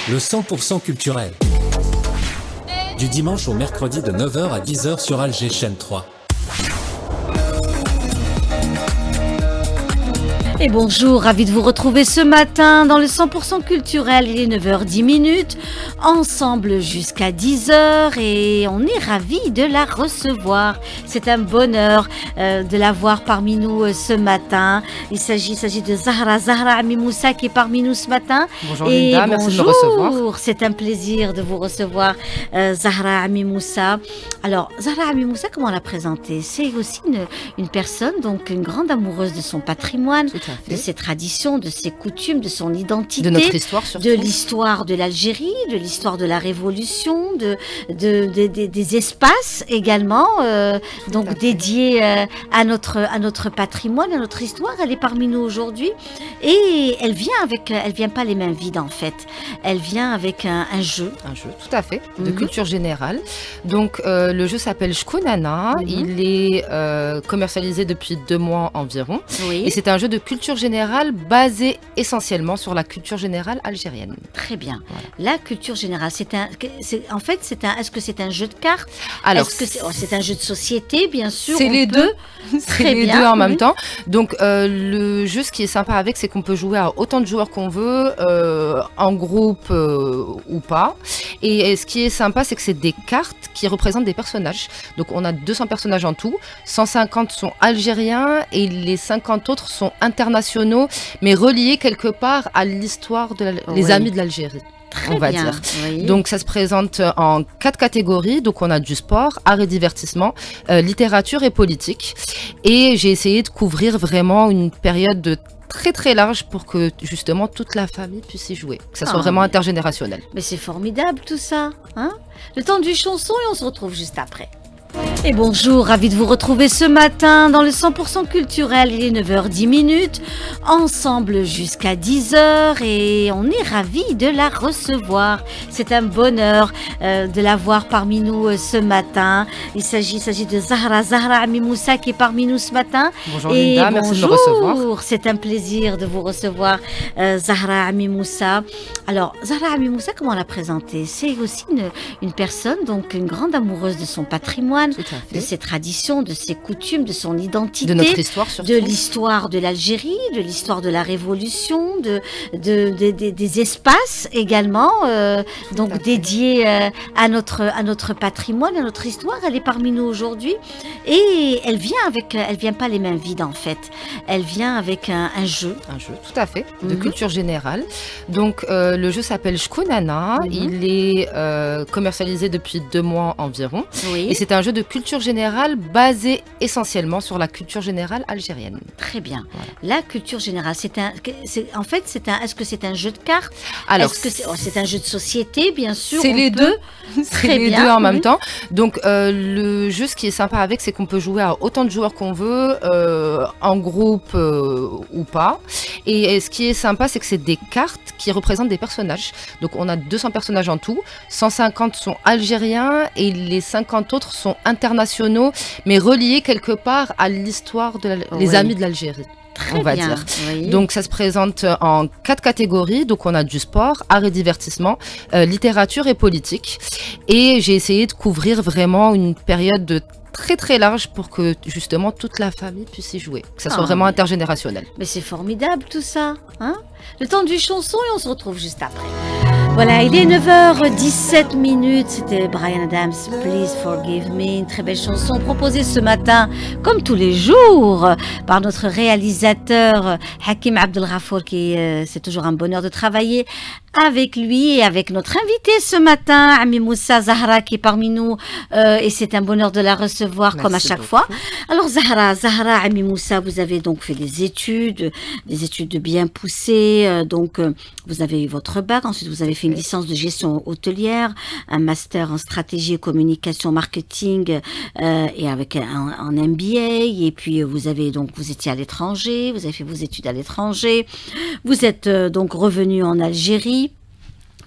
Le 100% culturel. Du dimanche au mercredi de 9 h à 10 h sur Alger Chaîne 3. Et bonjour, ravi de vous retrouver ce matin dans le 100% culturel. Il est 9h10, ensemble jusqu'à 10 h et on est ravis de la recevoir. C'est un bonheur de la voir parmi nous ce matin. Il s'agit de Zahra Ami Moussa qui est parmi nous ce matin. Bonjour Linda, merci de me recevoir. C'est un plaisir de vous recevoir, Zahra Ami Moussa. Alors, Zahra Ami Moussa, comment la présenter? C'est aussi une personne, donc une grande amoureuse de son patrimoine, de ses traditions, de ses coutumes, de son identité, de notre histoire surtout, de l'histoire de l'Algérie, de l'histoire de la Révolution, des espaces également, donc dédiés à notre patrimoine, à notre histoire. Elle est parmi nous aujourd'hui et elle vient pas les mains vides en fait. Elle vient avec un jeu. Un jeu, tout à fait, de culture générale. Donc le jeu s'appelle Shkounana. Il est commercialisé depuis 2 mois environ. Oui. Et c'est un jeu de culture générale basé essentiellement sur la culture générale algérienne. Très bien. Voilà. La culture générale, est-ce que c'est un jeu de cartes? Alors, est-ce que c'est un jeu de société, bien sûr? C'est les deux. Très bien. Deux en même temps. Donc le jeu, ce qui est sympa avec, c'est qu'on peut jouer à autant de joueurs qu'on veut, en groupe ou pas. Et ce qui est sympa, c'est que c'est des cartes qui représentent des personnages. Donc on a 200 personnages en tout, 150 sont algériens et les 50 autres sont internationaux, mais reliés quelque part à l'histoire des amis de l'Algérie. Très on va bien, dire. Oui. Donc ça se présente en 4 catégories. Donc on a du sport, art et divertissement, littérature et politique. Et j'ai essayé de couvrir vraiment une période de très très large pour que justement toute la famille puisse y jouer, que ça soit vraiment intergénérationnel. Mais c'est formidable tout ça, hein? Le temps du chanson et on se retrouve juste après. Et bonjour, ravi de vous retrouver ce matin dans le 100% culturel. Il est 9h10, ensemble jusqu'à 10 h et on est ravis de la recevoir. C'est un bonheur de la voir parmi nous ce matin. Il s'agit de Zahra Ami Moussa qui est parmi nous ce matin. Bonjour Linda, merci de me recevoir. C'est un plaisir de vous recevoir, Zahra Ami Moussa. Alors, Zahra Ami Moussa, comment la présenter? C'est aussi une personne, donc une grande amoureuse de son patrimoine, de ses traditions, de ses coutumes, de son identité, de notre histoire surtout, de l'histoire de l'Algérie, de l'histoire de la Révolution, des espaces également, donc dédiés à notre patrimoine, à notre histoire. Elle est parmi nous aujourd'hui et elle vient pas les mains vides en fait. Elle vient avec un jeu. Un jeu, tout à fait, de culture générale. Donc le jeu s'appelle Shkounana. Il est commercialisé depuis 2 mois environ. Oui. Et c'est un jeu de culture générale basé essentiellement sur la culture générale algérienne. Très bien. Voilà. La culture générale, est-ce que c'est un jeu de cartes? Alors, est-ce que c'est un jeu de société, bien sûr? C'est les deux. Très les bien. deux en même temps. Donc le jeu, ce qui est sympa avec, c'est qu'on peut jouer à autant de joueurs qu'on veut, en groupe ou pas. Et ce qui est sympa, c'est que c'est des cartes qui représentent des personnages. Donc on a 200 personnages en tout, 150 sont algériens et les 50 autres sont internationaux, mais reliés quelque part à l'histoire des amis de l'Algérie. On va dire. Oui. Donc ça se présente en 4 catégories. Donc on a du sport, art et divertissement, littérature et politique. Et j'ai essayé de couvrir vraiment une période de très très large pour que justement toute la famille puisse y jouer, que ça soit vraiment intergénérationnel. Mais c'est formidable tout ça, hein? Le temps du chanson et on se retrouve juste après. Voilà, il est 9h17, c'était Bryan Adams, Please Forgive Me, une très belle chanson proposée ce matin, comme tous les jours, par notre réalisateur Hakim Abdelghafour, qui c'est toujours un bonheur de travailler avec lui et avec notre invité ce matin, Ami Moussa Zahra, qui est parmi nous, et c'est un bonheur de la recevoir. Merci comme à chaque beaucoup. fois. Alors Zahra, Ami Moussa, vous avez donc fait des études bien poussées, donc vous avez eu votre bac, ensuite vous avez fait une licence de gestion hôtelière, un master en stratégie et communication marketing et avec un MBA, et puis vous étiez à l'étranger, vous avez fait vos études à l'étranger, vous êtes donc revenu en Algérie.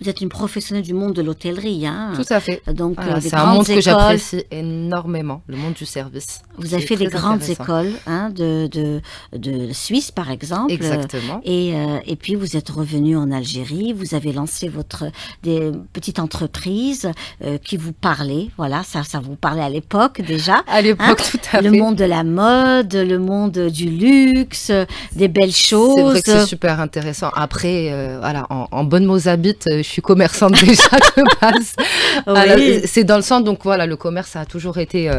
Vous êtes une professionnelle du monde de l'hôtellerie, hein. Tout à fait. Donc, Voilà, des c'est un grandes monde que écoles. j'apprécie énormément, le monde du service. Vous avez C'est fait des très grandes intéressant. écoles, hein, de Suisse, par exemple. Exactement. Et puis, vous êtes revenu en Algérie. Vous avez lancé des petites entreprises qui vous parlaient. Voilà, ça vous parlait à l'époque déjà. À l'époque, tout à Le fait. monde de la mode, le monde du luxe, des belles C'est choses. vrai que c'est super intéressant. Après, voilà, en bonne Mozambique, je suis commerçante déjà de base. Voilà, c'est dans le sens, donc voilà, le commerce ça a toujours été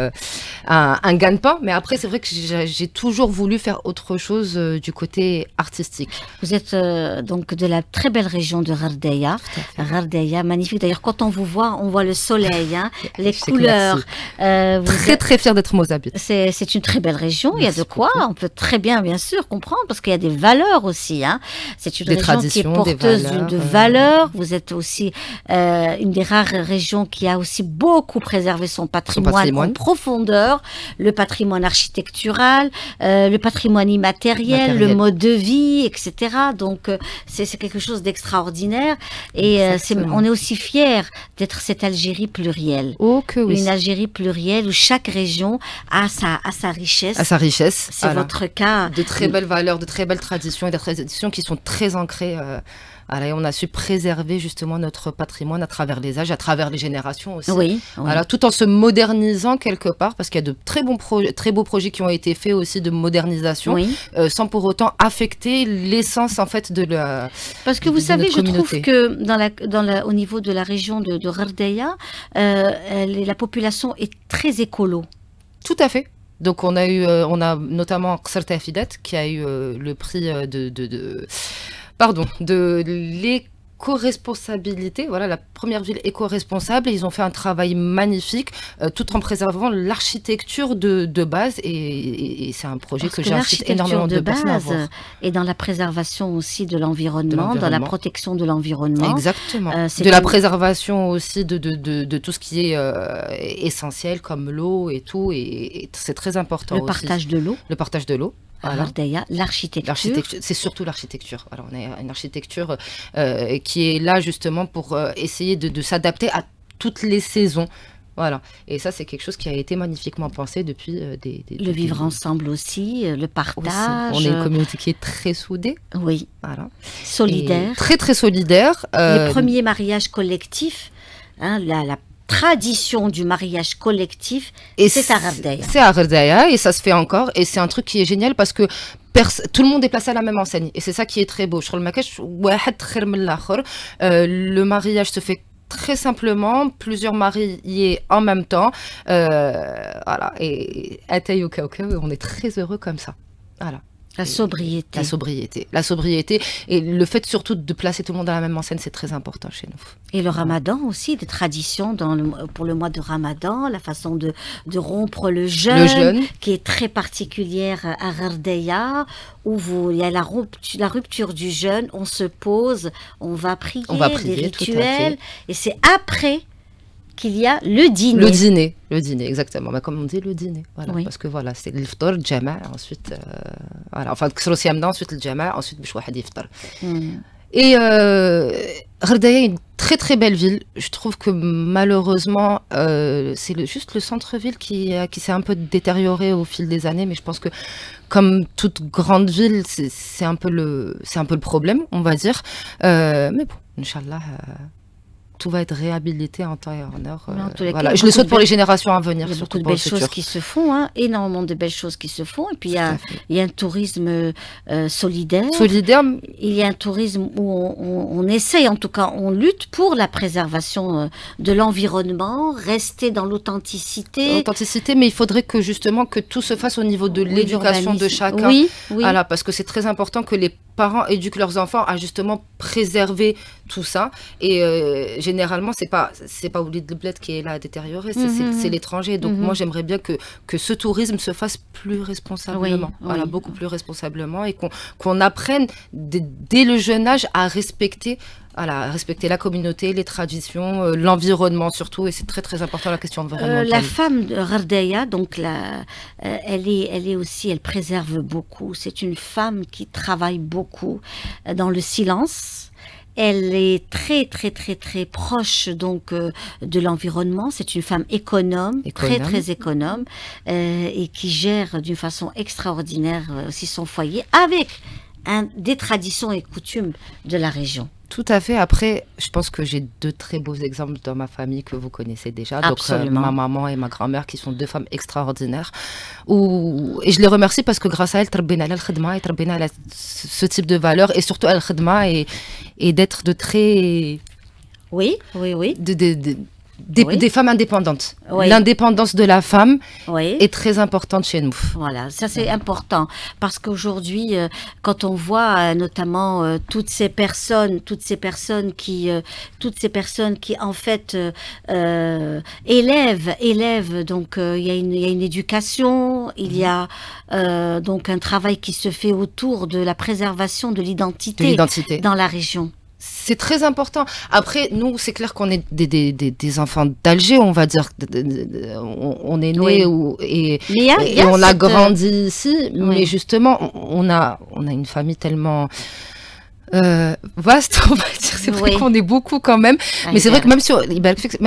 un gagne-pain. Mais après, c'est vrai que j'ai toujours voulu faire autre chose du côté artistique. Vous êtes donc de la très belle région de Ghardeia. Ghardeia, magnifique. D'ailleurs, quand on vous voit, on voit le soleil, hein, les Je sais que couleurs. Très très fière d'être Mozambique. C'est une très belle région. Il y a Merci de quoi. beaucoup. On peut très bien sûr, comprendre parce qu'il y a des valeurs aussi. Hein. C'est une Des région qui est traditions, des porteuse valeurs, de valeurs. Vous êtes aussi une des rares régions qui a aussi beaucoup préservé son patrimoine en profondeur, le patrimoine architectural, le patrimoine immatériel, le mode de vie, etc. Donc, c'est quelque chose d'extraordinaire. Et on est aussi fiers d'être cette Algérie plurielle. Oh que oui. Une Algérie plurielle où chaque région a sa richesse. À sa richesse. C'est voilà. Votre cas. De très belles valeurs, de très belles traditions et des traditions qui sont très ancrées. Voilà, et on a su préserver justement notre patrimoine à travers les âges, à travers les générations aussi. Oui. Voilà, tout en se modernisant quelque part, parce qu'il y a de très beaux projets qui ont été faits aussi de modernisation, sans pour autant affecter l'essence en fait de la. Parce que vous savez, je trouve que au niveau de la région de Ghardeia, la population est très écolo. Tout à fait. Donc on a notamment Qsert Afidat qui a eu le prix de l'éco-responsabilité, voilà, la première ville éco-responsable, et ils ont fait un travail magnifique tout en préservant l'architecture de base, et c'est un projet que j'incite énormément de personnes à voir. Et dans la préservation aussi de l'environnement, dans la protection de l'environnement. Exactement. De la préservation aussi de tout ce qui est essentiel, comme l'eau et tout, et c'est très important aussi. Partage de l'eau. Le partage de l'eau. Voilà. L'architecture. C'est surtout l'architecture. Alors, on a une architecture qui est là justement pour essayer de s'adapter à toutes les saisons. Voilà. Et ça, c'est quelque chose qui a été magnifiquement pensé depuis le vivre ensemble aussi, le partage. Aussi. On est une communauté qui est très soudée. Oui. Voilà. Solidaire. Et très, très solidaire. Les premiers mariages collectifs, hein, la tradition du mariage collectif, c'est à Ghardeia. C'est à Ghardeia et ça se fait encore, et c'est un truc qui est génial parce que tout le monde est placé à la même enseigne, et c'est ça qui est très beau. Le mariage se fait très simplement, plusieurs mariés en même temps, voilà, et on est très heureux comme ça. Voilà. La sobriété. La sobriété. Et le fait surtout de placer tout le monde à la même enseigne, c'est très important chez nous. Et le ramadan aussi, des traditions pour le mois de ramadan, la façon de rompre le jeûne, qui est très particulière à Ghardeia, où il y a la rupture du jeûne, on se pose, on va prier, des rituels, et c'est après qu'il y a le dîner. Le dîner, exactement. Mais comme on dit, le dîner. Voilà. Oui. Parce que voilà, c'est l'iftar, le jama', ensuite, voilà. Enfin, ensuite le jama', ensuite, bish wahad yiftar. Et Ghardeia est une très très belle ville. Je trouve que malheureusement, c'est juste le centre-ville qui s'est un peu détérioré au fil des années. Mais je pense que, comme toute grande ville, c'est un peu le problème, on va dire. Mais bon, Inch'Allah. Tout va être réhabilité en temps et en heure. Voilà. Je le souhaite pour les générations à venir. Il y a beaucoup de belles choses qui se font, hein, énormément de belles choses qui se font. Et puis il y a un tourisme solidaire. Il y a un tourisme où on essaye, en tout cas, on lutte pour la préservation de l'environnement, rester dans l'authenticité. L'authenticité, mais il faudrait que justement que tout se fasse au niveau de l'éducation de chacun. Oui. Voilà, parce que c'est très important que les parents éduquent leurs enfants à justement préserver tout ça, et généralement c'est pas Oulid Bled qui est là à détériorer, c'est l'étranger. Donc moi j'aimerais bien que ce tourisme se fasse plus responsablement, beaucoup plus responsablement, et qu'on apprenne dès le jeune âge à respecter la communauté, les traditions, l'environnement surtout, et c'est très très important la question environnementale. La femme de Ghardeia, donc elle est aussi, elle préserve beaucoup. C'est une femme qui travaille beaucoup dans le silence. Elle est très très très très proche donc de l'environnement. C'est une femme économe, très très économe, et qui gère d'une façon extraordinaire aussi son foyer avec des traditions et coutumes de la région. Tout à fait. Après, je pense que j'ai deux très beaux exemples dans ma famille que vous connaissez déjà. Absolument. Donc, ma maman et ma grand-mère, qui sont deux femmes extraordinaires. Et je les remercie parce que grâce à elles, ce type de valeurs, et surtout et d'être de très... Oui, oui, oui. Des femmes indépendantes. Oui. L'indépendance de la femme Oui. est très importante chez nous. Voilà, ça c'est important parce qu'aujourd'hui, quand on voit notamment toutes ces personnes qui en fait élèvent. Donc il y a une éducation, il y a donc un travail qui se fait autour de la préservation de l'identité dans la région. C'est très important. Après, nous, c'est clair qu'on est des enfants d'Alger, on va dire. On est nés et on a grandi ici. Oui. Mais justement, on a une famille tellement vaste, on va dire. C'est vrai qu'on est beaucoup quand même. Mais c'est vrai que même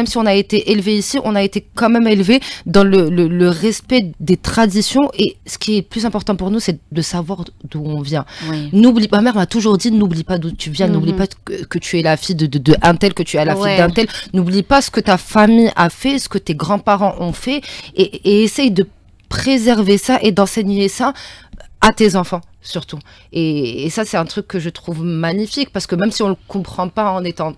si on a été élevé ici, on a été quand même élevé dans le respect des traditions. Et ce qui est plus important pour nous, c'est de savoir d'où on vient. Oui. N'oublie pas, ma mère m'a toujours dit, n'oublie pas d'où tu viens, n'oublie pas que tu es la fille de un tel, que tu es la fille d'un tel. N'oublie pas ce que ta famille a fait, ce que tes grands-parents ont fait. Et essaye de préserver ça et d'enseigner ça à tes enfants, surtout. Et ça, c'est un truc que je trouve magnifique, parce que même si on ne le comprend pas en étant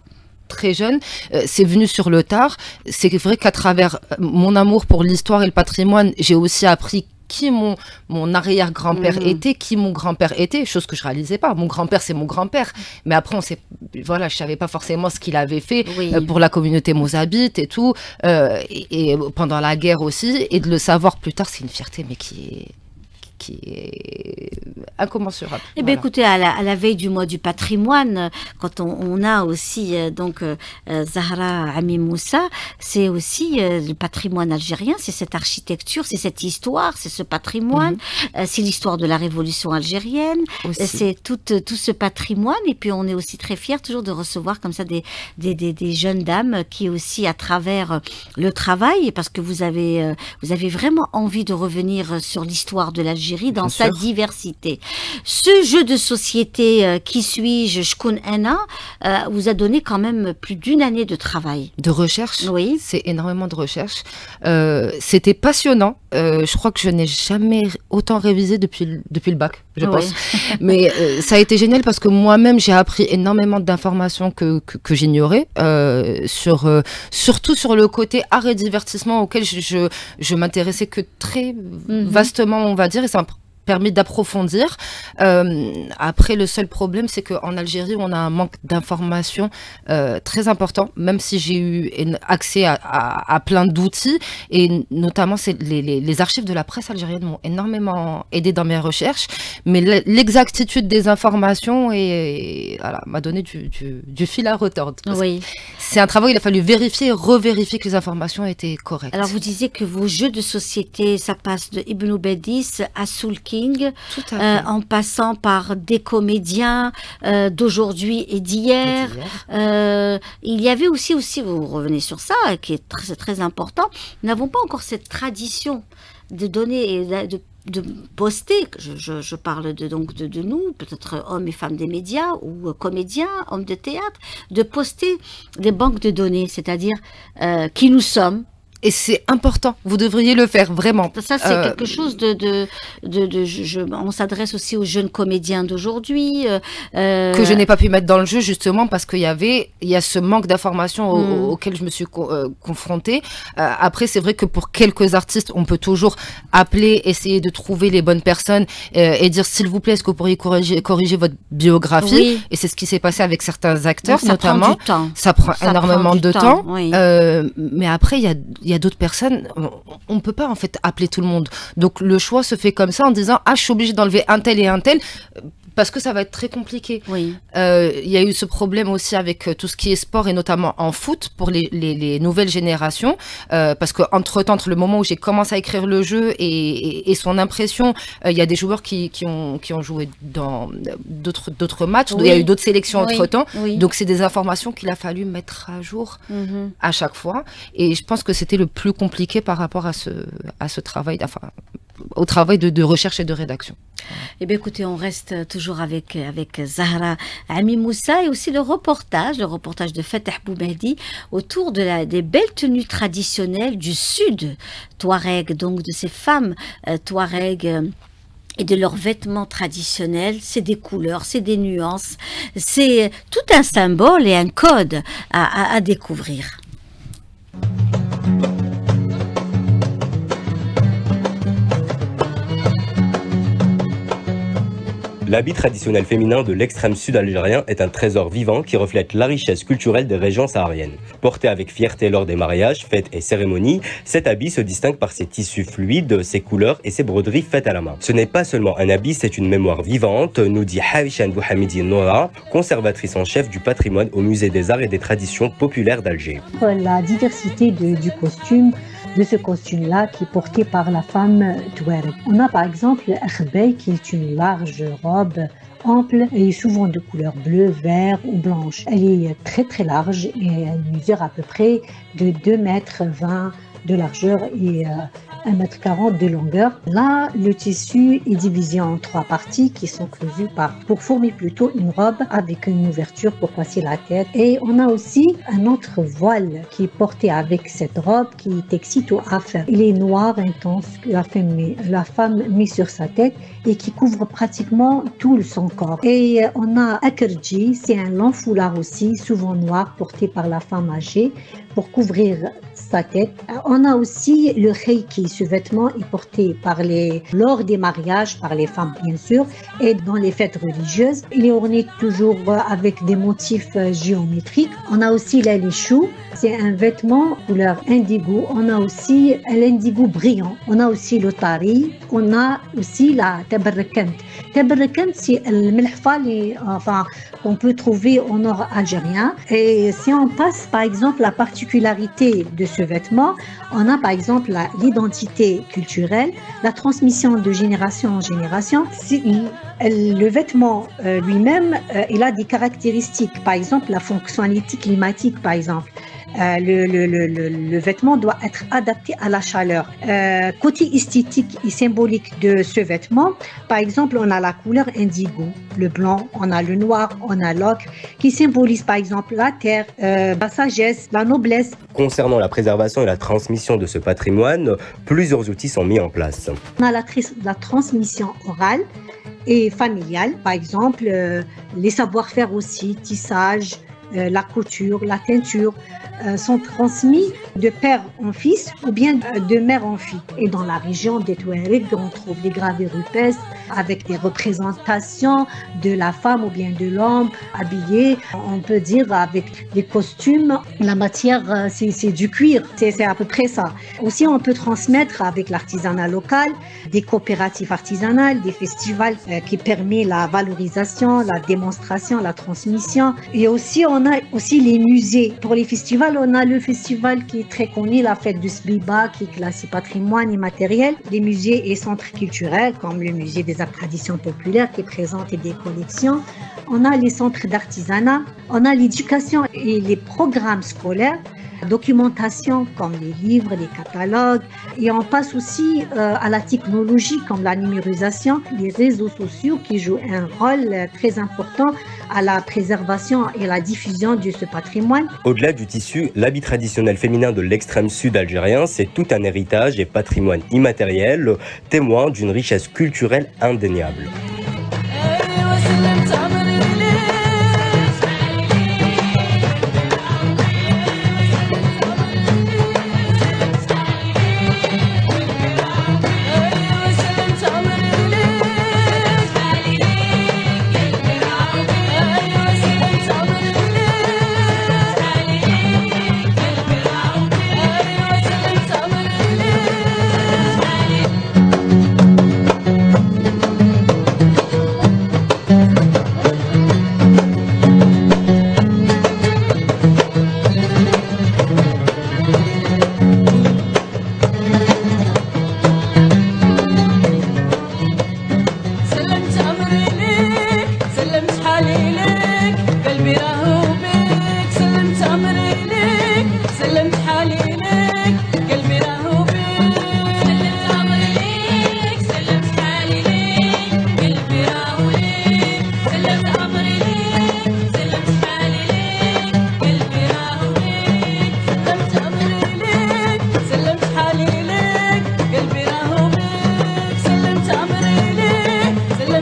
très jeune, c'est venu sur le tard. C'est vrai qu'à travers mon amour pour l'histoire et le patrimoine, j'ai aussi appris qui mon arrière-grand-père était, qui mon grand-père était, chose que je réalisais pas. Mon grand-père, c'est mon grand-père. Mais après, je savais pas forcément ce qu'il avait fait pour la communauté mozabite et tout. Et pendant la guerre aussi. Et de le savoir plus tard, c'est une fierté, mais qui est incommensurable. Eh bien, écoutez, à la veille du mois du patrimoine, quand on a aussi Zahra Ami Moussa, c'est aussi le patrimoine algérien, c'est cette architecture, c'est cette histoire, c'est ce patrimoine, c'est l'histoire de la révolution algérienne, c'est tout ce patrimoine. Et puis, on est aussi très fiers toujours de recevoir comme ça des jeunes dames qui aussi, à travers le travail, parce que vous avez vraiment envie de revenir sur l'histoire de l'Algérie dans sa diversité. Ce jeu de société Qui suis-je, Shkoun Ana, vous a donné quand même plus d'une année de travail. De recherche. Oui. C'est énormément de recherche. C'était passionnant. Je crois que je n'ai jamais autant révisé depuis le bac, je pense. Mais ça a été génial parce que moi-même, j'ai appris énormément d'informations que j'ignorais, surtout sur le côté art et divertissement auquel je m'intéressais que très vastement, on va dire, et ça m'a permis d'approfondir. Après, le seul problème, c'est qu'en Algérie, on a un manque d'informations très important, même si j'ai eu accès à plein d'outils, et notamment les archives de la presse algérienne m'ont énormément aidé dans mes recherches, mais l'exactitude des informations m'a donné du fil à retordre. Oui. C'est un travail où il a fallu vérifier et revérifier que les informations étaient correctes. Alors, vous disiez que vos jeux de société, ça passe de Ibn Bedis à Soul King, en passant par des comédiens d'aujourd'hui et d'hier. Il y avait aussi, vous revenez sur ça, qui est très, très important, nous n'avons pas encore cette tradition de donner, de poster, je parle de nous, peut-être hommes et femmes des médias ou comédiens, hommes de théâtre, de poster des banques de données, c'est-à-dire qui nous sommes. Et c'est important, vous devriez le faire, vraiment. Ça, c'est quelque chose on s'adresse aussi aux jeunes comédiens d'aujourd'hui. Que je n'ai pas pu mettre dans le jeu, justement, parce qu'il y a ce manque d'informations auquel je me suis confrontée. Après, c'est vrai que pour quelques artistes, on peut toujours appeler, essayer de trouver les bonnes personnes et dire, s'il vous plaît, est-ce que vous pourriez corriger votre biographie? Oui. Et c'est ce qui s'est passé avec certains acteurs, notamment. Ça prend énormément de temps. Oui. Mais après, il y a d'autres personnes, on ne peut pas en fait appeler tout le monde. Donc le choix se fait comme ça en disant, je suis obligée d'enlever un tel et un tel. parce que ça va être très compliqué. Oui. Il y a eu ce problème aussi avec tout ce qui est sport et notamment en foot pour les nouvelles générations, parce que entre le moment où j'ai commencé à écrire le jeu et son impression, il y a des joueurs qui ont joué dans d'autres matchs, il y a eu d'autres sélections entre-temps, donc c'est des informations qu'il a fallu mettre à jour à chaque fois, et je pense que c'était le plus compliqué par rapport à ce travail, enfin, au travail de recherche et de rédaction. Eh bien, écoutez, on reste toujours avec Zahra Ami Moussa et aussi le reportage de Fatah Boumehdi autour des belles tenues traditionnelles du sud Touareg, donc de ces femmes Touareg et de leurs vêtements traditionnels. C'est des couleurs, c'est des nuances, c'est tout un symbole et un code à découvrir. L'habit traditionnel féminin de l'extrême sud algérien est un trésor vivant qui reflète la richesse culturelle des régions sahariennes. Porté avec fierté lors des mariages, fêtes et cérémonies, cet habit se distingue par ses tissus fluides, ses couleurs et ses broderies faites à la main. Ce n'est pas seulement un habit, c'est une mémoire vivante, nous dit Haïchan Bouhamidi Nora, conservatrice en chef du patrimoine au musée des arts et des traditions populaires d'Alger. La diversité du costume, de ce costume-là qui est porté par la femme touareg. On a par exemple l'Akhbey qui est une large robe ample et souvent de couleur bleue, vert ou blanche. Elle est très très large et elle mesure à peu près de 2,20 m de largeur et 1,40 m de longueur. Là, le tissu est divisé en 3 parties qui sont clouées pour former plutôt une robe avec une ouverture pour passer la tête. Et on a aussi un autre voile qui est porté avec cette robe qui est textile ou affaire. Il est noir intense que la femme met sur sa tête et qui couvre pratiquement tout son corps. Et on a Akerji, c'est un long foulard aussi, souvent noir, porté par la femme âgée pour couvrir sa tête. On a aussi le reiki, ce vêtement est porté lors des mariages par les femmes bien sûr et dans les fêtes religieuses. Il est orné toujours avec des motifs géométriques. On a aussi l'alichou, c'est un vêtement couleur indigo. On a aussi l'indigo brillant. On a aussi le tari. On a aussi la tabarrakant. Tabarrakant, c'est le melhfa, enfin, qu'on peut trouver au nord algérien. Et si on passe par exemple la particularité de ce vêtement, on a par exemple l'identité culturelle, la transmission de génération en génération. Le vêtement lui-même, il a des caractéristiques, par exemple la fonctionnalité climatique par exemple. Le vêtement doit être adapté à la chaleur. Côté esthétique et symbolique de ce vêtement, par exemple, on a la couleur indigo, le blanc, on a le noir, on a l'ocre, qui symbolise par exemple la terre, la sagesse, la noblesse. Concernant la préservation et la transmission de ce patrimoine, plusieurs outils sont mis en place. On a la transmission orale et familiale, par exemple, les savoir-faire aussi, tissage, la couture, la teinture, sont transmis de père en fils ou bien de mère en fille. Et dans la région des Touareg, on trouve des gravures rupestres avec des représentations de la femme ou bien de l'homme habillé, on peut dire avec des costumes. La matière, c'est du cuir, c'est à peu près ça. Aussi, on peut transmettre avec l'artisanat local, des coopératives artisanales, des festivals qui permettent la valorisation, la démonstration, la transmission. Et aussi, on a aussi les musées. Pour les festivals, on a le festival qui est très connu, la fête du Sbiba, qui est classé patrimoine immatériel. Les musées et centres culturels, comme le musée des arts traditions populaires, qui présente des collections. On a les centres d'artisanat, on a l'éducation et les programmes scolaires, documentation comme les livres, les catalogues, et on passe aussi à la technologie comme la numérisation, les réseaux sociaux qui jouent un rôle très important à la préservation et la diffusion de ce patrimoine. Au-delà du tissu, l'habit traditionnel féminin de l'extrême sud algérien, c'est tout un héritage et patrimoine immatériel, témoin d'une richesse culturelle indéniable.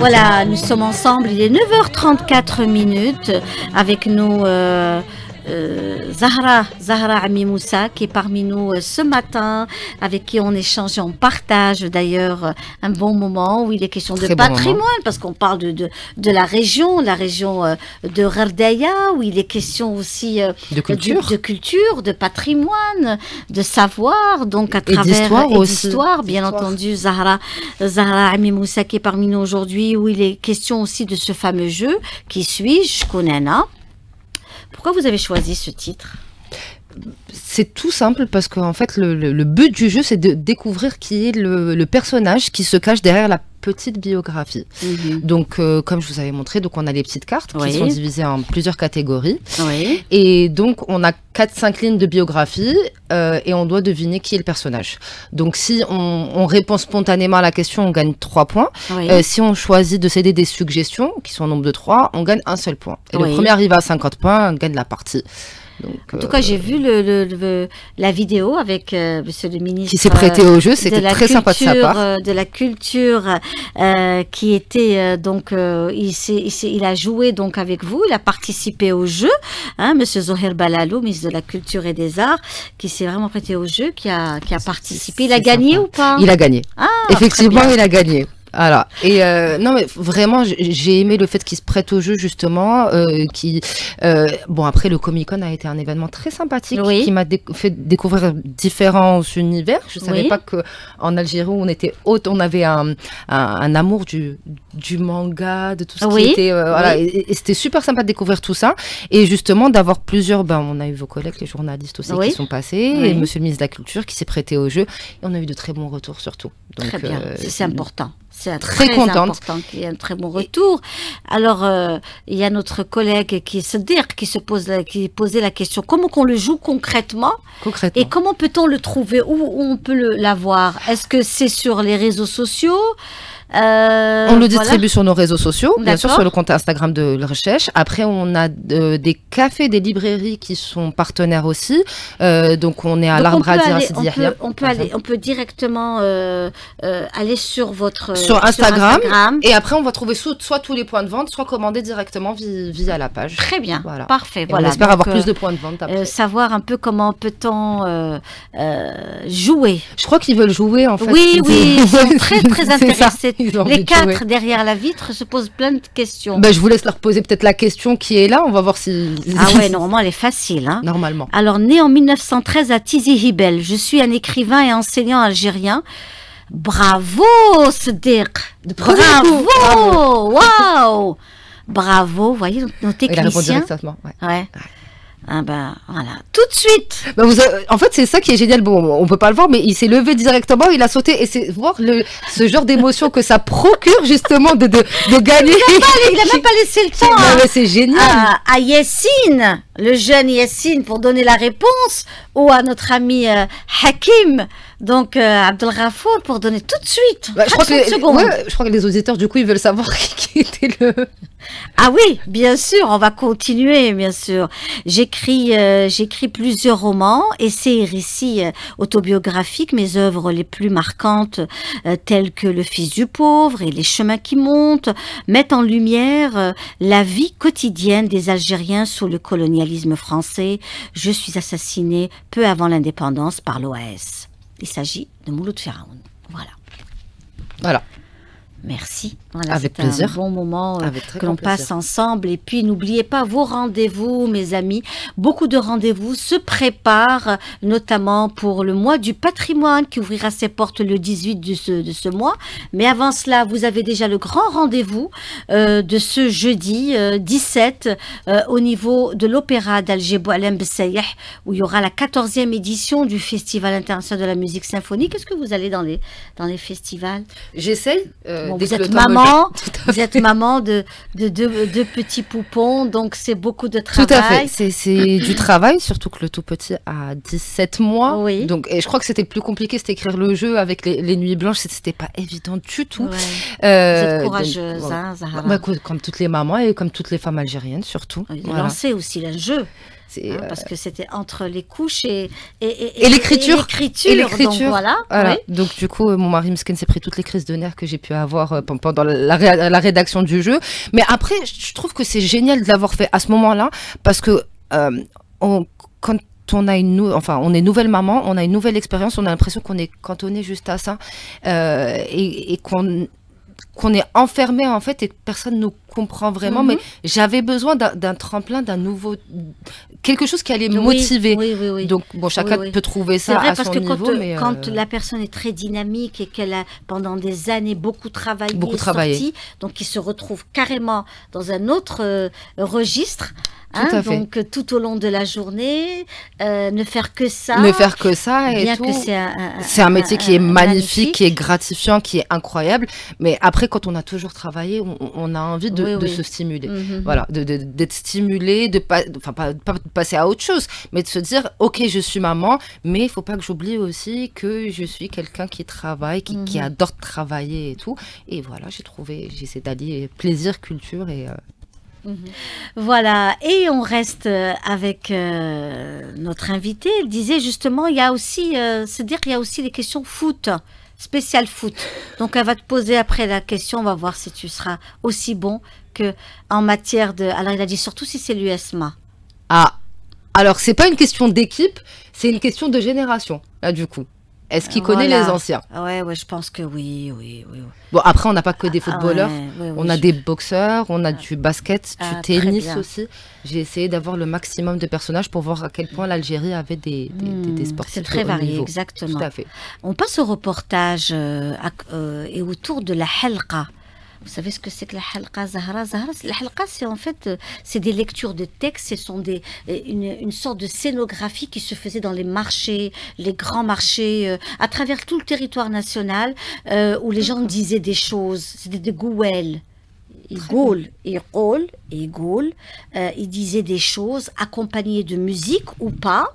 Voilà, nous sommes ensemble, il est 9h34 minutes avec nous Zahra Ami Moussa qui est parmi nous ce matin, avec qui on échange et on partage d'ailleurs un bon moment où il est question de patrimoine, parce qu'on parle de la région de Gherdaya, où il est question aussi de culture, de patrimoine, de savoir, donc à travers d'histoire, bien entendu. Zahra Ami Moussa qui est parmi nous aujourd'hui, où il est question aussi de ce fameux jeu Qui suis-je, Konana. Pourquoi vous avez choisi ce titre ? C'est tout simple parce qu'en fait le but du jeu c'est de découvrir qui est le personnage qui se cache derrière la petite biographie. Donc comme je vous avais montré, donc on a les petites cartes qui sont divisées en plusieurs catégories et donc on a 4-5 lignes de biographie et on doit deviner qui est le personnage. Donc si on répond spontanément à la question, on gagne 3 points. Si on choisit de céder des suggestions qui sont au nombre de 3, on gagne un seul point. Et le premier arrivé à 50 points gagne la partie. Donc, en tout cas, j'ai vu la vidéo avec monsieur le ministre qui s'est prêté au jeu, c'était très sympa de sa part. De la culture qui était donc il a joué donc avec vous, il a participé au jeu, hein, monsieur Zoher Balalou, ministre de la Culture et des Arts, qui s'est vraiment prêté au jeu, qui a participé. Il a gagné ou pas ? Il a gagné. Effectivement, il a gagné. Voilà. Et non mais vraiment j'ai aimé le fait qu'il se prête au jeu justement, bon après le Comic-Con a été un événement très sympathique qui m'a fait découvrir différents univers. Je savais pas que en Algérie on avait un amour du manga, de tout ce qui était voilà, et c'était super sympa de découvrir tout ça et justement d'avoir plusieurs on a eu vos collègues les journalistes aussi qui sont passés et monsieur le ministre de la Culture qui s'est prêté au jeu et on a eu de très bons retours surtout. Donc, très bien, c'est important. C'est très contente important qu'il y ait un très bon retour. Alors, il y a notre collègue qui posait la question comment qu'on le joue concrètement et comment peut-on le trouver, où on peut l'avoir. Est-ce que c'est sur les réseaux sociaux? On le distribue sur nos réseaux sociaux, bien sûr sur le compte Instagram de la recherche. Après, on a des cafés, des librairies qui sont partenaires aussi. Donc, on est à l'Arbre à dire Sidi Yahia. On peut directement aller sur votre sur Instagram. Et après, on va trouver soit tous les points de vente, soit commander directement via la page. Très bien, parfait. On espère avoir plus de points de vente après. Savoir un peu comment peut-on jouer. Je crois qu'ils veulent jouer en fait. Oui, ils sont très très intéressés. Les 4 derrière la vitre se posent plein de questions. Je vous laisse leur poser peut-être la question qui est là. On va voir si... Ah ouais, normalement, elle est facile. Hein. Normalement. Alors, né en 1913 à Tizi Hibel, je suis un écrivain et enseignant algérien. Bravo, Sadiq. Bravo. Waouh. Bravo. Vous voyez, nos techniciens. Il a répondu directement. Ouais. Ah voilà, tout de suite. En fait, c'est ça qui est génial. Bon, on peut pas le voir, mais il s'est levé directement, il a sauté, et c'est voir ce genre d'émotion que ça procure justement de gagner. Il a même pas laissé le temps. C'est génial. À Yassine, le jeune Yassine, pour donner la réponse, ou à notre ami Hakim. Donc, Abdel Ghafour, pour donner tout de suite. Je crois que les auditeurs, du coup, ils veulent savoir qui était le... Ah oui, bien sûr, on va continuer, bien sûr. J'écris plusieurs romans, essais et récits autobiographiques. Mes œuvres les plus marquantes, telles que Le Fils du pauvre et Les chemins qui montent, mettent en lumière la vie quotidienne des Algériens sous le colonialisme français. Je suis assassinée peu avant l'indépendance par l'OAS. Il s'agit de Mouloud Firaoun. Voilà. Merci. Voilà, avec plaisir. Un bon moment que l'on passe ensemble. Et puis, n'oubliez pas vos rendez-vous, mes amis. Beaucoup de rendez-vous se préparent, notamment pour le mois du patrimoine qui ouvrira ses portes le 18 de ce mois. Mais avant cela, vous avez déjà le grand rendez-vous de ce jeudi 17 au niveau de l'Opéra d'Alger Boualem Bessaïeh, où il y aura la 14e édition du Festival international de la musique symphonique. Est-ce que vous allez dans les festivals? J'essaye. Vous êtes maman, de deux petits poupons, donc c'est beaucoup de travail. Tout à fait, c'est du travail, surtout que le tout petit a 17 mois. Oui. Donc, et je crois que c'était plus compliqué, c'était écrire le jeu avec les nuits blanches, c'était pas évident du tout. Ouais. Vous êtes courageuse, donc, hein, Zahra. Comme toutes les mamans et comme toutes les femmes algériennes surtout. Lancer aussi le jeu. Parce que c'était entre les couches et l'écriture. Donc voilà. Oui. Donc du coup, mon mari Miskin s'est pris toutes les crises de nerfs que j'ai pu avoir pendant la rédaction du jeu. Mais après, je trouve que c'est génial de l'avoir fait à ce moment-là, parce que quand on est nouvelle maman, on a une nouvelle expérience, on a l'impression qu'on est cantonné juste à ça, et qu'on est enfermé en fait, et que personne nous comprend vraiment. Mais j'avais besoin d'un tremplin, d'un nouveau, quelque chose qui allait me motiver. Oui. Donc bon, chacun peut trouver ça à son niveau. C'est vrai, parce que quand la personne est très dynamique et qu'elle a pendant des années beaucoup travaillé, donc il se retrouve carrément dans un autre registre. Donc tout au long de la journée, ne faire que ça. Et bien tout. Que c'est un métier qui est magnifique, qui est gratifiant, qui est incroyable. Mais après, quand on a toujours travaillé, on a envie de se stimuler. Voilà, d'être stimulé, pas passer à autre chose, mais de se dire, ok, je suis maman, mais il faut pas que j'oublie aussi que je suis quelqu'un qui travaille, qui adore travailler et tout. Et voilà, j'essaie d'allier plaisir, culture et... Voilà, et on reste avec notre invitée. Elle disait justement, il y a aussi, il y a aussi les questions foot, spécial foot. Donc elle va te poser après la question, on va voir si tu seras aussi bon que en matière de... Alors il a dit surtout si c'est l'USMA. Ah, alors c'est pas une question d'équipe, c'est une question de génération, là du coup. Est-ce qu'il connaît les anciens? Ouais, je pense que oui. Bon, après, on n'a pas que des footballeurs. On a des boxeurs, on a du basket, du tennis aussi. J'ai essayé d'avoir le maximum de personnages pour voir à quel point l'Algérie avait des sportifs. C'est très varié, exactement. Tout à fait. On passe au reportage et autour de la halqa. Vous savez ce que c'est que la halqa, Zahra? La halqa, c'est en fait c'est des lectures de textes, ce sont une sorte de scénographie qui se faisait dans les marchés, les grands marchés, à travers tout le territoire national, où les gens disaient des choses. C'était des gouels. Ils disaient des choses accompagnées de musique ou pas.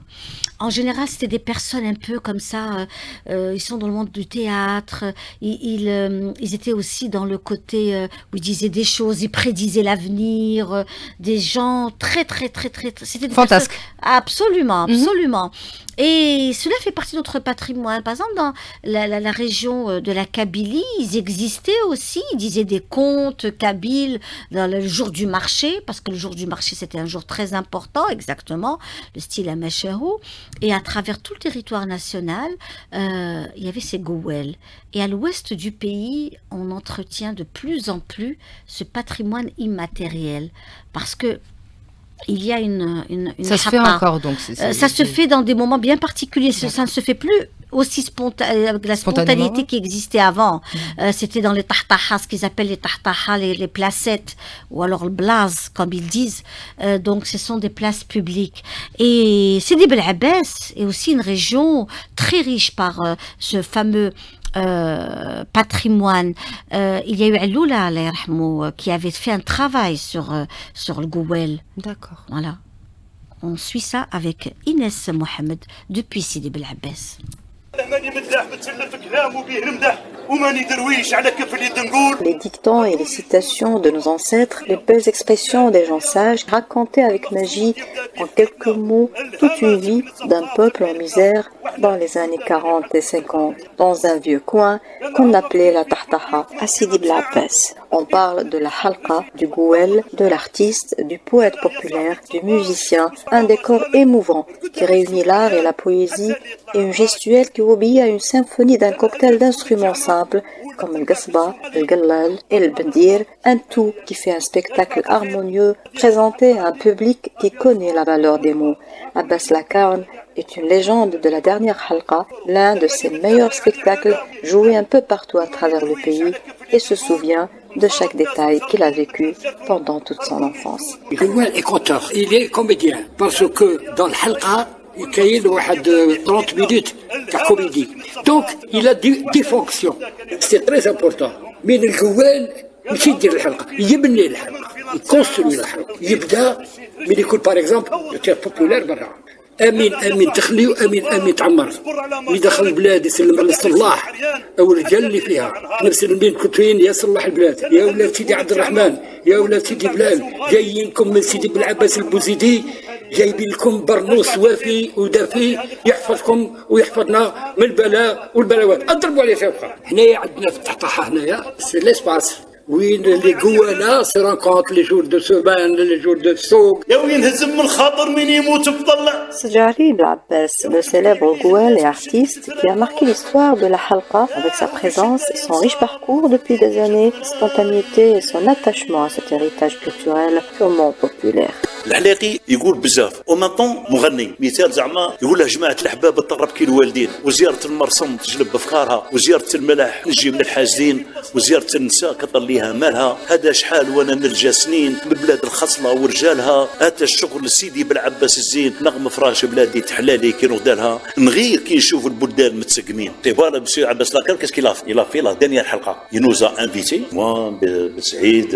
En général, c'était des personnes un peu comme ça. Ils sont dans le monde du théâtre. Ils étaient aussi dans le côté où ils disaient des choses, ils prédisaient l'avenir. Des gens très. C'était des fantasque. Absolument. Et cela fait partie de notre patrimoine. Par exemple, dans la région de la Kabylie, ils existaient aussi. Ils disaient des contes kabyles dans le jour du marché, parce que le jour du marché, c'était un jour très important, exactement, le style Amachahou. Et à travers tout le territoire national, il y avait ces gouels. Et à l'ouest du pays, on entretient de plus en plus ce patrimoine immatériel. Parce que il y a une ça se fait encore, donc ça se fait dans des moments bien particuliers. Ça ne se fait plus aussi avec la spontanéité qui existait avant. C'était dans les tahtaha, ce qu'ils appellent les tahtaha, les placettes, ou alors le blaz, comme ils disent. Donc ce sont des places publiques. Et Sidi Bel Abbès est aussi une région très riche par ce fameux patrimoine. Il y a eu Aloula, qui avait fait un travail sur le Gouel. D'accord. Voilà. On suit ça avec Inès Mohamed depuis Sidi Bel Abbès. Les dictons et les citations de nos ancêtres, les belles expressions des gens sages, racontaient avec magie, en quelques mots, toute une vie d'un peuple en misère dans les années 40 et 50, dans un vieux coin qu'on appelait la Tahtaha, à Sidi Bel Abbès. On parle de la halqa, du gouel, de l'artiste, du poète populaire, du musicien, un décor émouvant qui réunit l'art et la poésie et une gestuelle qui obéit à une symphonie d'un cocktail d'instruments simples comme le gasba, le gallal et le bendir, un tout qui fait un spectacle harmonieux présenté à un public qui connaît la valeur des mots. Abbas Lakarn est une légende de la dernière halqa, l'un de ses meilleurs spectacles joués un peu partout à travers le pays et se souvient de chaque détail qu'il a vécu pendant toute son enfance. Gouel est conteur, il est comédien parce que dans le halqa, il y a 30 minutes de comédie. Donc, il a des fonctions. C'est très important. Mais le Gouel, il يدير الحلقة، يبني الحلقة، يكونستروي الحلقة، يبدا من يكون باغ اكزومبل تاع بوبولار برا. امين تخلي وامين تعمر. يدخل البلاد يسلم على الصلاح او الرجال اللي فيها. نفس المين كنت فين يا صلاح البلاد، يا ولاد سيدي عبد الرحمن، يا ولاد سيدي بلال، جايينكم من سيدي بن عباس البوزيدي جايبين لكم برنوس وافي ودافي يحفظكم ويحفظنا من البلاء والبلاوات. اضربوا عليه شوكه. حنايا عندنا في التحطحه هنايا سي ليسباس وين لي جوانا سي رانكونت لي جور دو سوبان لي جور دو سوق. يا وين هزم من الخاطر من يموت بضل. Sedjari Abbas, le célèbre Gouel et artiste qui a marqué l'histoire de la halqa avec sa présence et son riche parcours depuis des années, sa spontanéité et son attachement à cet héritage culturel purement populaire. الحلاقي يقول بزاف ومنطون مغني مثال زعما يقول له جماعه الاحباب تطرب كي الوالدين وزياره المرسم تجلب افكارها وزياره الملاح نجي من الحاسدين وزياره النساء كطليها مالها هذا شحال وانا نرجع سنين من بلاد الخصله ورجالها هذا الشغل سيدي بالعباس الزين نغم فراش بلادي تحلالي كي نغدالها نغير كي نشوف البلدان متسقمين تي فوالا مسيو عباس لاكار كاس كي لافي لا دانيير حلقه ينوزا انفيتي موا بسعيد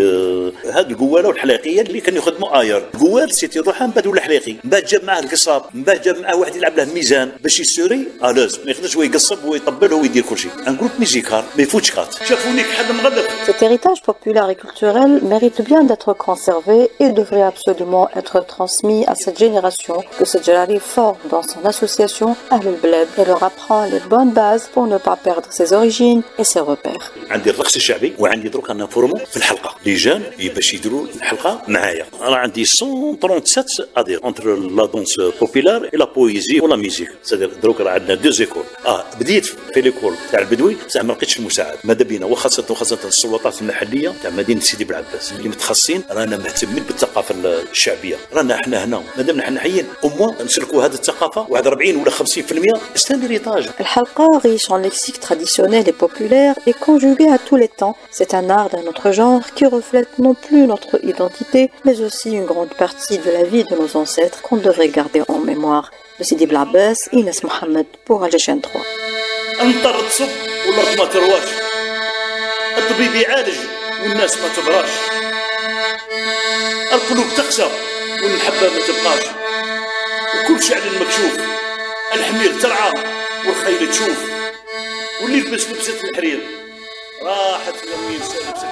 هاد القواله والحلاقيه اللي كانوا يخدموا اير سيتي روحها من بعد ولا حلاقي من بعد جاب معاه القصاب من بعد جاب معاه واحد يلعب له ميزان باش يسوري لازم ما يقدرش هو يقصب ويطبل ويدير كل شيء ان جروب ميوزيكال ما يفوتش كات شافوني كحل مغلف. Cet héritage populaire et culturel mérite bien d'être conservé et devrait absolument être transmis à cette génération que Sedjari forme dans son association Ahl Bled et leur apprend les bonnes bases pour ne pas perdre ses origines et ses repères. عندي الرقص الشعبي وعندي دروك انا فورمو في الحلقه لجان باش يديروا الحلقه معايا راه عندي 137 ادير انتر لا دونس بوبولار اي لا بويزي ولا ميوزيك سادير دروك راه عندنا دو زيكول بديت في ليكول تاع البدوي بصح ما لقيتش المساعد ماذا بينا وخاصه السلطات المحليه تاع مدينه سيدي بالعباس اللي متخصصين رانا مهتمين بالثقافه الشعبيه رانا احنا هنا مادام حنا حيين اموا نسلكوا هذه الثقافه واحد 40 ولا 50% استان هيريتاج. الحلقه riche en lexique traditionnel et populaire et conjugué à tous les temps. C'est un art d'un autre genre qui reflète non plus notre identité mais aussi une grande partie de la vie de nos ancêtres qu'on devrait garder en mémoire. De Sidi Blabès, Inès Mohamed pour Alger 3. انطر تصب والارض ما ترواش الطبيب يعالج والناس ما تبراش القلوب تقسى والمحبه ما تبقاش وكل شعر مكشوف الحمير ترعى والخيل تشوف واللي يلبس لبسه الحرير راحت لوين لبسه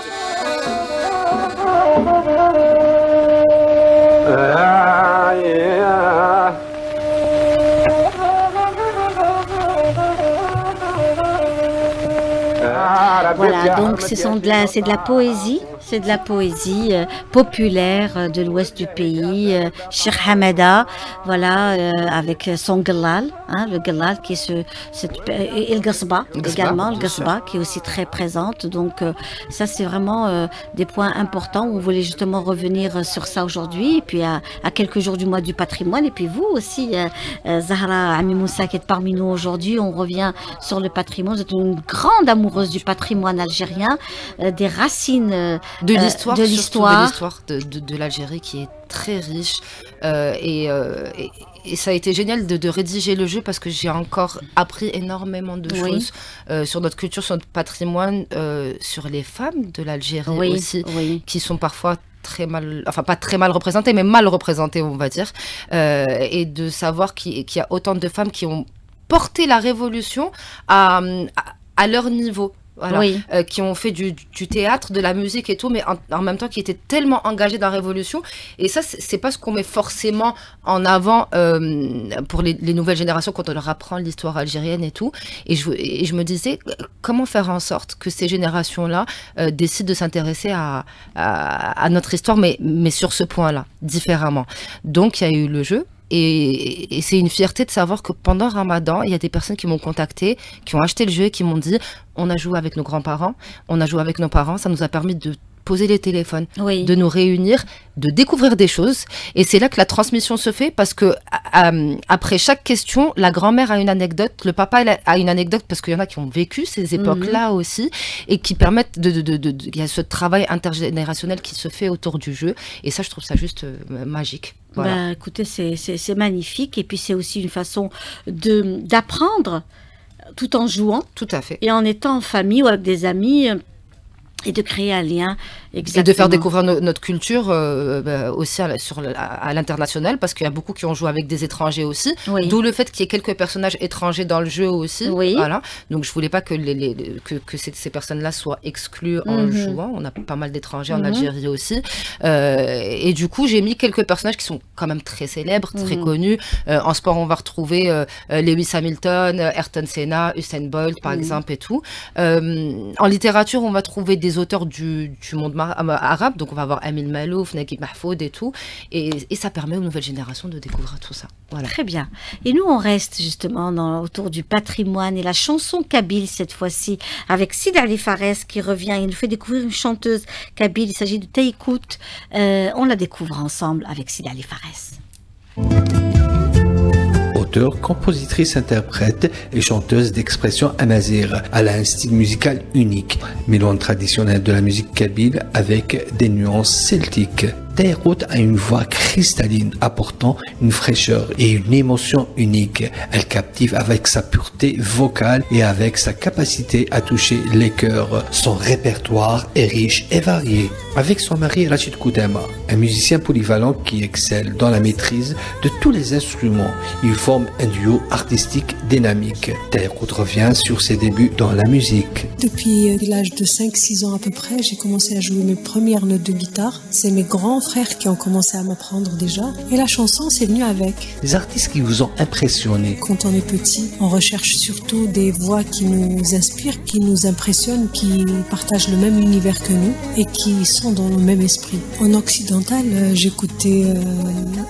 Voilà, donc c'est de la poésie. C'est de la poésie populaire de l'ouest du pays, Cheikh Hamada, voilà, avec son Gallal, hein, le Gallal qui est et le Gasba également, le Gasba qui est aussi très présente. Donc ça c'est vraiment des points importants. On voulait justement revenir sur ça aujourd'hui, et puis à quelques jours du mois du patrimoine. Et puis vous aussi, Zahra Ami Moussa qui est parmi nous aujourd'hui, on revient sur le patrimoine. Vous êtes une grande amoureuse du patrimoine algérien, des racines de l'histoire de l'Algérie qui est très riche et ça a été génial de rédiger le jeu parce que j'ai encore appris énormément de choses sur notre culture, sur notre patrimoine, sur les femmes de l'Algérie aussi, qui sont parfois très mal, enfin pas très mal représentées, mais mal représentées on va dire, et de savoir qu'il y a autant de femmes qui ont porté la révolution à leur niveau. Voilà, qui ont fait du théâtre, de la musique et tout, mais en même temps qui étaient tellement engagés dans la révolution. Et ça, c'est pas ce qu'on met forcément en avant pour les nouvelles générations quand on leur apprend l'histoire algérienne et tout. Et je me disais, comment faire en sorte que ces générations-là décident de s'intéresser à notre histoire, mais sur ce point-là, différemment. Donc, il y a eu le jeu. Et c'est une fierté de savoir que pendant Ramadan, il y a des personnes qui m'ont contacté, qui ont acheté le jeu et qui m'ont dit on a joué avec nos grands-parents, on a joué avec nos parents, ça nous a permis de poser les téléphones, de nous réunir, de découvrir des choses. Et c'est là que la transmission se fait parce que après chaque question, la grand-mère a une anecdote, le papa a une anecdote parce qu'il y en a qui ont vécu ces époques-là aussi et qui permettent il y a ce travail intergénérationnel qui se fait autour du jeu. Et ça, je trouve ça juste magique. Voilà. Bah, écoutez, c'est magnifique. Et puis, c'est aussi une façon d'apprendre tout en jouant. Tout à fait. Et en étant en famille ou avec des amis et de créer un lien Et de faire découvrir notre culture aussi à l'international, parce qu'il y a beaucoup qui ont joué avec des étrangers aussi, d'où le fait qu'il y ait quelques personnages étrangers dans le jeu aussi. Voilà. Donc je voulais pas que, que ces personnes-là soient exclues en jouant. On a pas mal d'étrangers en Algérie aussi. Et du coup, j'ai mis quelques personnages qui sont quand même très célèbres, très connus. En sport, on va retrouver Lewis Hamilton, Ayrton Senna, Usain Bolt par exemple et tout. En littérature, on va trouver des auteurs du monde arabe, donc on va avoir Amin Malouf, Naguib Mahfoud et tout, et ça permet aux nouvelles générations de découvrir tout ça. Voilà. Très bien. Et nous, on reste justement autour du patrimoine et la chanson kabyle cette fois-ci, avec Sidi Ali Fares qui revient. Il nous fait découvrir une chanteuse kabyle. Il s'agit de Taïkout. On la découvre ensemble avec Sidi Ali Fares. Auteure, compositrice, interprète et chanteuse d'expression amazigh. Elle a un style musical unique, mêlant traditionnel de la musique kabyle avec des nuances celtiques. Taïkout a une voix cristalline, apportant une fraîcheur et une émotion unique. Elle captive avec sa pureté vocale et avec sa capacité à toucher les cœurs. Son répertoire est riche et varié. Avec son mari Rachid Koudama, un musicien polyvalent qui excelle dans la maîtrise de tous les instruments, ils forment un duo artistique dynamique. Taïkout revient sur ses débuts dans la musique. Depuis l'âge de 5-6 ans à peu près, j'ai commencé à jouer mes premières notes de guitare. C'est mes grands frères qui ont commencé à m'apprendre déjà, et la chanson c'est venu avec. Les artistes qui vous ont impressionné? Quand on est petit, on recherche surtout des voix qui nous inspirent, qui nous impressionnent, qui partagent le même univers que nous et qui sont dans le même esprit. En occidental, j'écoutais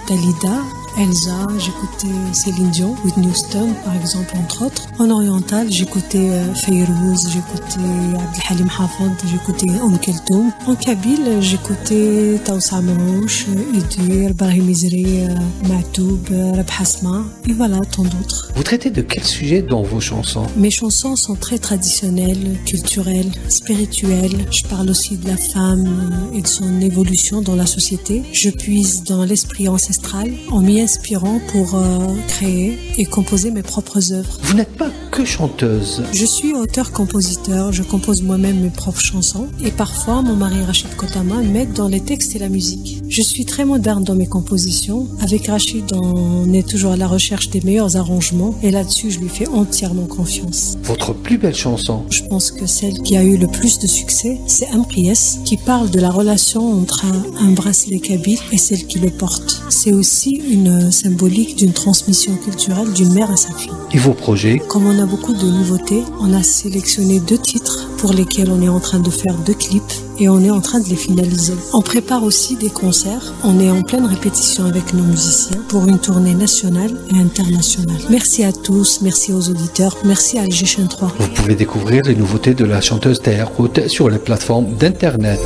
Dalida, Elsa, j'écoutais Céline Dion, Whitney Houston par exemple, entre autres. En oriental, j'écoutais Fayrouz, j'écoutais Abdelhalim Hafid, j'écoutais Keltoum. En kabyle, j'écoutais Taoussa Marouche, Idir, Brahim Izri, Matoub, Rab Hasma, et voilà, tant d'autres. Vous traitez de quel sujet dans vos chansons? Mes chansons sont très traditionnelles, culturelles, spirituelles. Je parle aussi de la femme et de son évolution dans la société. Je puise dans l'esprit ancestral en m'y inspirant pour créer et composer mes propres œuvres. Vous n'êtes pas que chanteuse. Je suis auteur-compositeur, je compose moi-même mes propres chansons et parfois mon mari Rachid Koudama m'aide dans les textes et la musique. Je suis très moderne dans mes compositions. Avec Rachid, on est toujours à la recherche des meilleurs arrangements et là-dessus je lui fais entièrement confiance. Votre plus belle chanson? Je pense que celle qui a eu le plus de succès, c'est Ampriès, qui parle de la relation entre un bracelet kabyle et celle qui le porte. C'est aussi une symbolique d'une transmission culturelle d'une mère à sa fille. Et vos projets? Comme on a beaucoup de nouveautés, on a sélectionné 2 titres pour lesquels on est en train de faire 2 clips et on est en train de les finaliser. On prépare aussi des concerts. On est en pleine répétition avec nos musiciens pour une tournée nationale et internationale. Merci à tous, merci aux auditeurs, merci à Alger Chaîne 3. Vous pouvez découvrir les nouveautés de la chanteuse Taïkout sur les plateformes d'internet.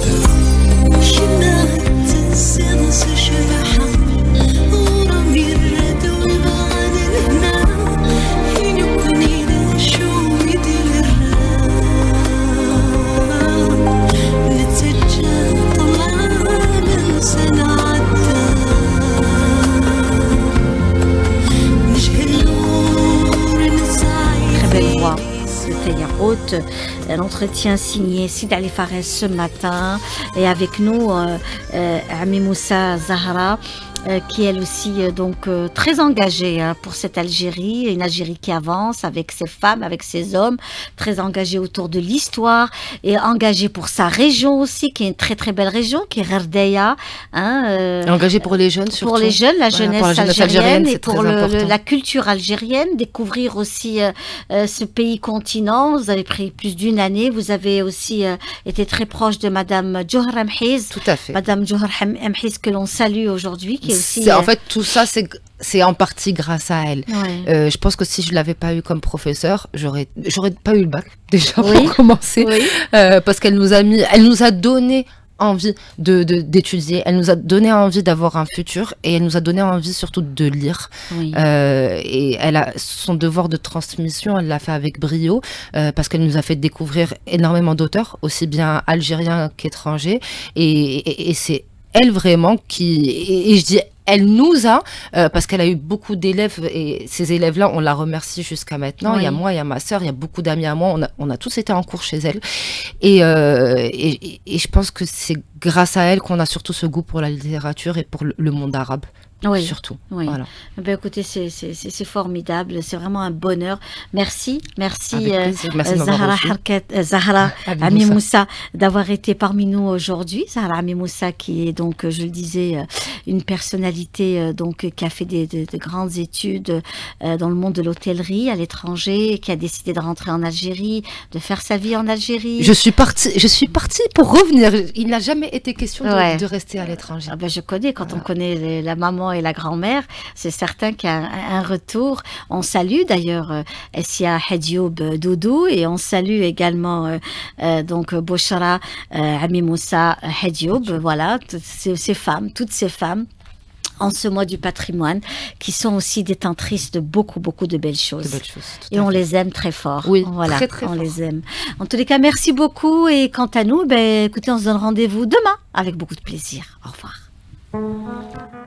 L'entretien signé Sidi Ali Fares ce matin et avec nous Ami Moussa Zahra qui elle aussi donc très engagée pour cette Algérie, une Algérie qui avance avec ses femmes, avec ses hommes, très engagée autour de l'histoire et engagée pour sa région aussi, qui est une très très belle région, qui est Gherdeia. Engagée pour les jeunes surtout. Pour les jeunes, la jeunesse algérienne et pour la culture algérienne, découvrir aussi ce pays-continent. Vous avez pris plus d'une année, vous avez aussi été très proche de Madame Djouhra Mhiz. Tout à fait. Madame Djouhra Mhiz que l'on salue aujourd'hui. Aussi, en fait, tout ça, c'est en partie grâce à elle. Ouais. Je pense que si je l'avais pas eu comme professeur, j'aurais pas eu le bac déjà pour commencer, parce qu'elle nous a donné envie d'étudier, elle nous a donné envie d'avoir un futur et elle nous a donné envie surtout de lire. Et elle a son devoir de transmission, elle l'a fait avec brio parce qu'elle nous a fait découvrir énormément d'auteurs, aussi bien algériens qu'étrangers, et c'est elle vraiment qui, et je dis elle nous a, parce qu'elle a eu beaucoup d'élèves, et ces élèves-là, on la remercie jusqu'à maintenant. Oui. Il y a moi, il y a ma sœur, il y a beaucoup d'amis à moi. On a tous été en cours chez elle. Et je pense que c'est grâce à elle qu'on a surtout ce goût pour la littérature et pour le monde arabe. Oui, surtout. Oui. Voilà. Ben, écoutez, c'est formidable, c'est vraiment un bonheur. Merci Merci de m'avoir Zahra reçu. Zahra Ami Moussa d'avoir été parmi nous aujourd'hui. Zahra Ami Moussa qui est donc, je le disais, une personnalité donc qui a fait de grandes études dans le monde de l'hôtellerie à l'étranger, qui a décidé de rentrer en Algérie, de faire sa vie en Algérie. Je suis partie pour revenir. Il n'a jamais été question Ouais. de rester à l'étranger. Ah ben, je connais, quand on connaît la maman et la grand-mère, c'est certain qu'il y a un retour. On salue d'ailleurs Essia Hedioub Doudou et on salue également donc Boshara Ami Moussa Hedioub. Voilà, toutes ces femmes en ce mois du patrimoine, qui sont aussi détentrices de beaucoup de belles choses. Et on les aime très fort. Oui, voilà, très, très on fort. les aime. En tous les cas, merci beaucoup. Et quant à nous, ben, écoutez, on se donne rendez-vous demain avec beaucoup de plaisir. Au revoir.